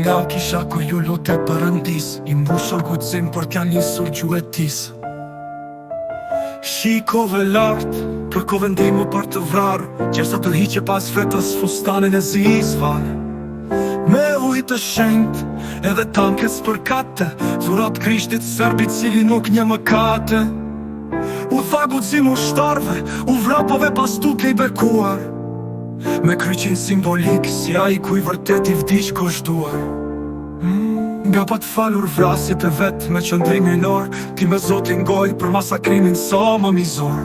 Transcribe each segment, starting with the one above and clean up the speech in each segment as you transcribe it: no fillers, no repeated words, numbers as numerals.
nga kisha ku ju lutë përëndis, i mbushur guxim për t'ja njësur gjuetis. Shikove lartë, kërkove ndimu për të vrarë, qërsa të hiqe pas vetës fustanin e zisvarë. Me ujë të shenjtë, edhe tankes për kate, dhurat Krishtit Serbit cili nuk një mëkate. U tha guxim ushtarve, u vrapove pas tuke i bekuar, me kryqin simbolik si a i kuj vërtet i vdiq kushtuar. Nga pa t'falur vrasjet e vet me qëndrim minor, ti me Zotin goj për masakrimin sa më mizor.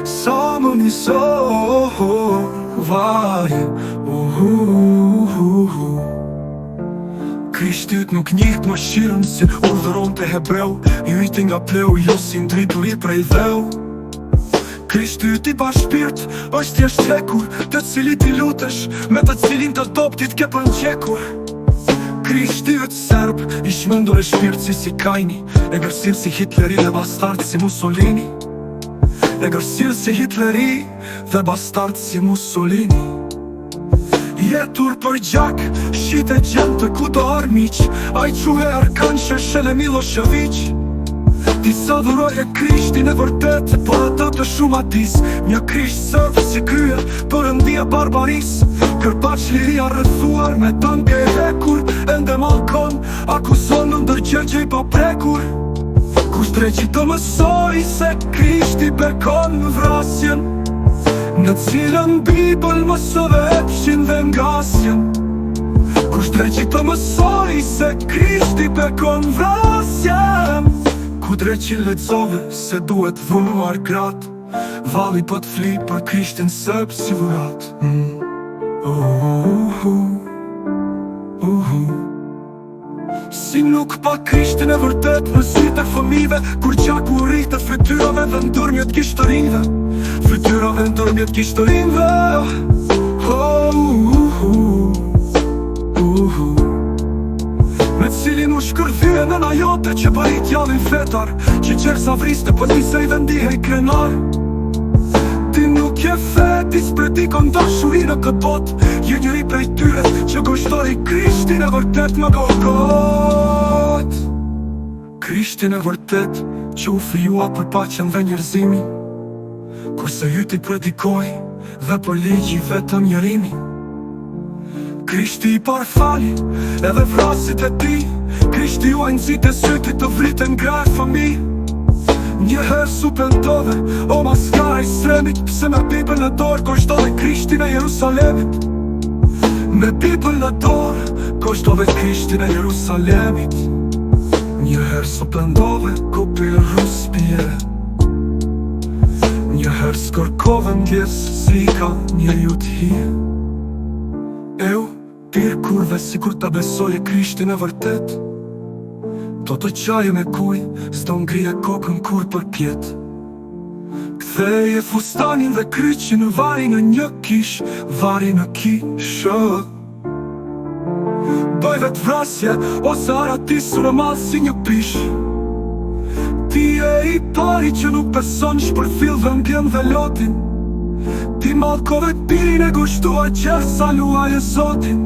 Sa më mizor, vaj, Krishtit nuk njihtë më shirën si urdhëron të hebreu, i ujti nga pleu, jo si ndritur i prej dheu. Krishtit i pa shpirt, është thjesht hekur, të cilit i lutesh, me të cilin të doptit ke përnqekur. Krishtit serb, i shmëndur e shpirt si Kajni, e gërësirë si Hitleri dhe bastard si Mussolini. E gërësirë si Hitleri dhe bastard si Mussolini. Jetur për gjak, shit e gjemë të kudo armiq, a i quhe arkan sheshele Milošević. Ti sa dhuroj e Krishtin e vërtet, por ata të shumë atis, një Krisht sërb si kryer përëndia barbaris. Kërpaq liria rëthuar me tanke e hekur, ende malkon, akuzon në ndërgjergje i paprekur. Kush dreqi të mësoj se Krishti bekon në vrasjen, në cilën Bibël mësove epshin dhe ngasjen. Kush dreqi të mësoj se Krishti bekon vrasjen, ku dreqi lexove se duhet dhunuar grat, valli po t'fli për Krishtin sërb si vurat. Si nuk pa Krishtin e vërtet në sytë e fëmive, kur gjaku u rritë fytyrave dhe ndërmjet kishtërinve. Fytyrave ndërmjet kishtërinve. Me cilin u shkërdhye në najote që bërit javin fetar, që qersa vriste për njëse i vendihej krenar. Ti nuk je fetis predikon dashuri në këtë bot, je njëri prej tyre që gushtoi Krishtin e vërtet më gogot. Krishtin e vërtet që u frijua për paqen dhe njerëzimi, kurse ju ti predikoj dhe për ligji vetëm njerimi. Krishti i parfali edhe vrasit e ti, Krishti ju anëzit e sytit të vriten gra e fëmi. Njëherë su pëndove, o maskara i sremit, pse me Bibël në dorë koshtove Krishtin e Jerusalemit. Me Bibël në dorë koshtove Krishtin e Jerusalemit. Njëherë su pëndove, kopi ruspje, njëherë skërkove ndjes, si ka një juti. Eu, pirë kurve si kur ta besoj e Krishtin e vërtet, do të qaje me kuj, s'do ngrije kokën kur për pjet. Ktheje fustanin dhe kryqin në vari në një kish, vari në kishë. Doj vetë vrasje, ose aratisur e malë si një pish. Ti e i pari që nuk beson shpërfil dhe mbjen dhe lotin. Ti malkove pirin e gushtua qërsa luaj e Zotin.